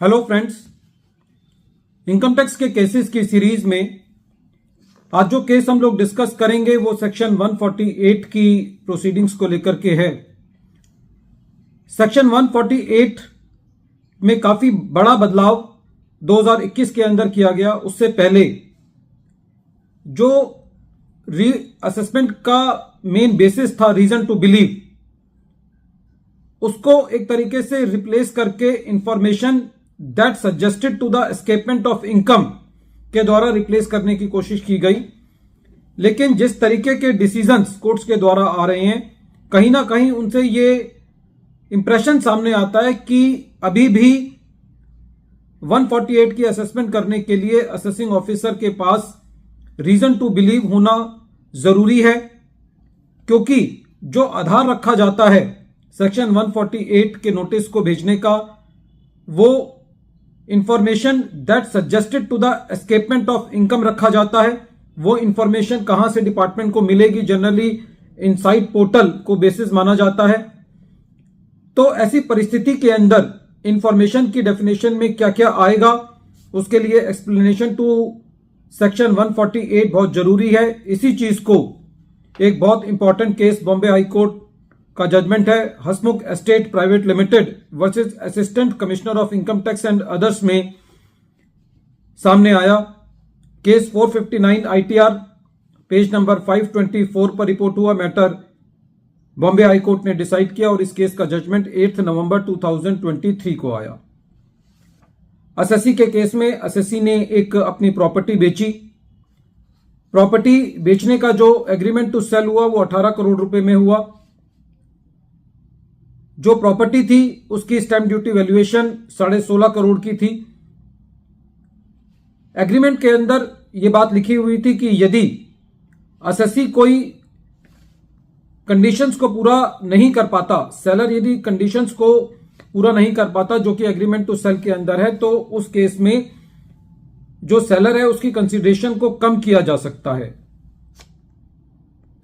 Hello friends, income tax के cases की series में आज जो केस हम लोग डिस्कस करेंगे वो सेक्शन 148 की प्रोसीडिंग्स को लेकर के है। सेक्शन 148 में काफी बड़ा बदलाव 2021 के अंदर किया गया। उससे पहले जो रीअसेसमेंट का मेन बेसिस था रीजन टू बिलीव, उसको एक तरीके से रिप्लेस करके information that suggested to the escapement of income के द्वारा रिप्लेस करने की कोशिश की गई। लेकिन जिस तरीके के डिसीजंस कोर्ट्स के द्वारा आ रहे हैं, कहीं ना कहीं उनसे ये इंप्रेशन सामने आता है कि अभी भी 148 की असेसमेंट करने के लिए असेसिंग ऑफिसर के पास रीजन टू बिलीव होना जरूरी है, क्योंकि जो आधार रखा जाता है सेक्शन 148 के नोटिस को भेजने का, वो information that suggested to the escapement of income रखा जाता है। वो इंफॉर्मेशन कहां से डिपार्टमेंट को मिलेगी? जनरली इनसाइट पोर्टल को बेसिस माना जाता है। तो ऐसी परिस्थिति के अंदर इंफॉर्मेशन की डेफिनेशन में क्या क्या आएगा, उसके लिए एक्सप्लेनेशन टू सेक्शन 148 बहुत जरूरी है। इसी चीज को एक बहुत important case Bombay high court का जजमेंट है Hasmukh estate private limited versus assistant commissioner of income tax and others में सामने आया। केस 459 आईटीआर पेज नंबर 524 पर रिपोर्ट हुआ मैटर बॉम्बे हाई कोर्ट ने डिसाइड किया और इस केस का जजमेंट 8 नवंबर 2023 को आया। असेसी के केस में असेसी ने एक अपनी प्रॉपर्टी बेची। प्रॉपर्टी बेचने का जो एग्रीमेंट टू सेल हुआ वो 18 करोड़ रुपए में हुआ। जो प्रॉपर्टी थी उसकी स्टैंप ड्यूटी वैल्यूएशन 16.5 करोड़ की थी। एग्रीमेंट के अंदर यह बात लिखी हुई थी कि यदि असेसी कोई कंडीशंस को पूरा नहीं कर पाता, सेलर यदि कंडीशंस को पूरा नहीं कर पाता जो कि एग्रीमेंट टू सेल के अंदर है, तो उस केस में जो सेलर है उसकी कंसीडरेशन को कम किया जा सकता है।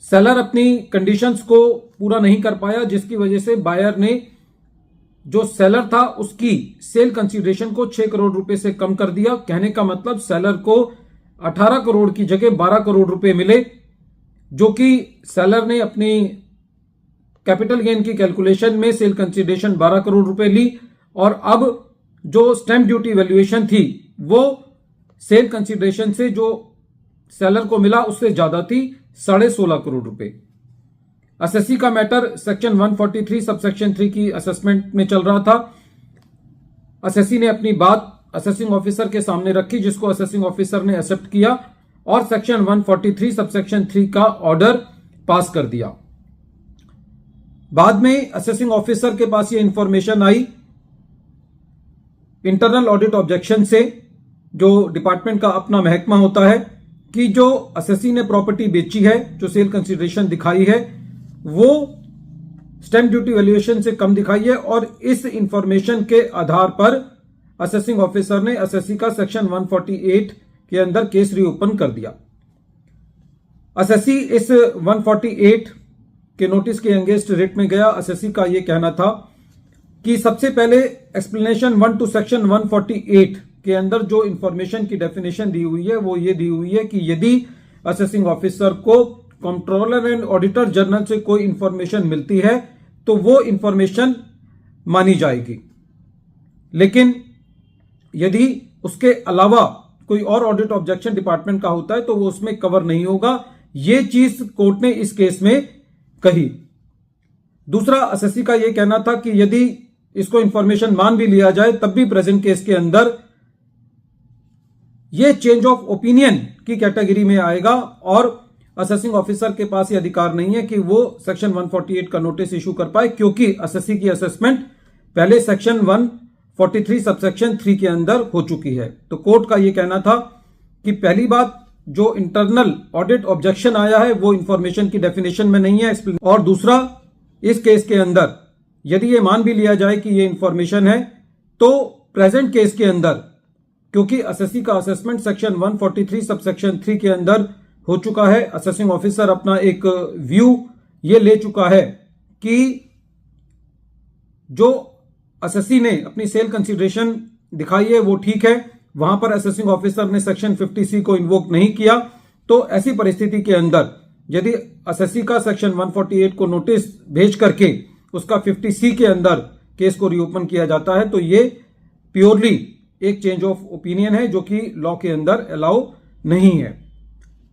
सेलर अपनी कंडीशंस को पूरा नहीं कर पाया, जिसकी वजह से बायर ने जो सेलर था उसकी सेल कंसीडरेशन को 6 करोड़ रुपए से कम कर दिया। कहने का मतलब सेलर को 18 करोड़ की जगह 12 करोड़ रुपए मिले, जो कि सेलर ने अपनी कैपिटल गेन की कैलकुलेशन में सेल कंसीडरेशन 12 करोड़ रुपए ली, और अब जो स्टैंप ड्यूटी वैल्यूएशन थी वो सेल कंसीडरेशन से जो सेलर को मिला उससे ज्यादा थी, 16.5 करोड़ रुपए। असेसी का मैटर सेक्शन 143 सबसेक्शन 3 की असेसमेंट में चल रहा था। असेसी ने अपनी बात असेसिंग ऑफिसर के सामने रखी, जिसको असेसिंग ऑफिसर ने एक्सेप्ट किया और सेक्शन 143 सबसेक्शन 3 का ऑर्डर पास कर दिया। बाद में असेसिंग ऑफिसर के पास ये इंफॉर्मेशन आई इंटरनल ऑडिट ऑब्जेक्शन से, जो डिपार्टमेंट का अपना महकमा होता है, कि जो असेसी ने प्रॉपर्टी बेची है, जो सेल कंसीडरेशन दिखाई है, वो स्टैंप ड्यूटी वैल्यूएशन से कम दिखाई है, और इस इंफॉर्मेशन के आधार पर असेसिंग ऑफिसर ने असेसी का सेक्शन 148 के अंदर केस रीओपन कर दिया। असेसी इस 148 के नोटिस के अगेंस्ट रिट में गया। असेसी का यह कहना था कि सबसे पहले एक्सप्लेनेशन 1 टू सेक्शन 148 के अंदर जो इंफॉर्मेशन की डेफिनेशन दी हुई है वो ये दी हुई है कि यदि असेसिंग ऑफिसर को कंट्रोलर एंड ऑडिटर जनरल से कोई इंफॉर्मेशन मिलती है तो वो इंफॉर्मेशन मानी जाएगी, लेकिन यदि उसके अलावा कोई और ऑडिट ऑब्जेक्शन डिपार्टमेंट का होता है तो वो उसमें कवर नहीं होगा। ये चीज कोर्ट ने इस केस में कही। दूसरा, असेसी का यह कहना था कि यदि इसको इंफॉर्मेशन मान भी लिया जाए तब भी प्रेजेंट केस के अंदर यह चेंज ऑफ ओपिनियन की कैटेगरी में आएगा, और असेसिंग ऑफिसर के पास यह अधिकार नहीं है कि वो सेक्शन 148 का नोटिस इशू कर पाए, क्योंकि असेसी की असेसमेंट पहले सेक्शन 143 सबसेक्शन 3 के अंदर हो चुकी है। तो कोर्ट का यह कहना था कि पहली बात, जो इंटरनल ऑडिट ऑब्जेक्शन आया है वो इंफॉर्मेशन की डेफिनेशन में नहीं है, और दूसरा, इस केस के अंदर यदि ये मान भी लिया जाए कि ये इंफॉर्मेशन है, तो प्रेजेंट केस के अंदर, क्योंकि असेसी का असेसमेंट सेक्शन 143 सबसेक्शन 3 के अंदर हो चुका है, असेसिंग ऑफिसर अपना एक व्यू ये ले चुका है कि जो असेसी ने अपनी सेल कंसीडरेशन दिखाई है वो ठीक है, वहां पर असेसिंग ऑफिसर ने सेक्शन 50C को इन्वोक नहीं किया, तो ऐसी परिस्थिति के अंदर यदि असेसी का सेक्शन 148 को नोटिस भेज करके उसका 50C के अंदर केस को रीओपन किया जाता है, तो ये प्योरली एक चेंज ऑफ ओपिनियन है जो कि लॉ के अंदर अलाउ नहीं है।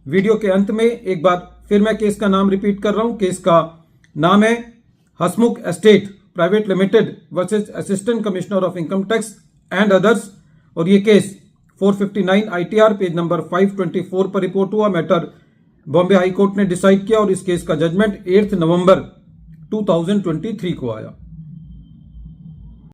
वीडियो के अंत में एक बार फिर मैं केस का नाम रिपीट कर रहा हूं। केस का नाम है Hasmukh estate private limited versus assistant commissioner of income tax and others, और ये केस 459 ITR पेज नंबर 524 पर रिपोर्ट हुआ। मैटर बॉम्बे हाई कोर्ट ने डिसाइड किया और इस केस का जजमेंट 8 नवंबर 2023 को आया।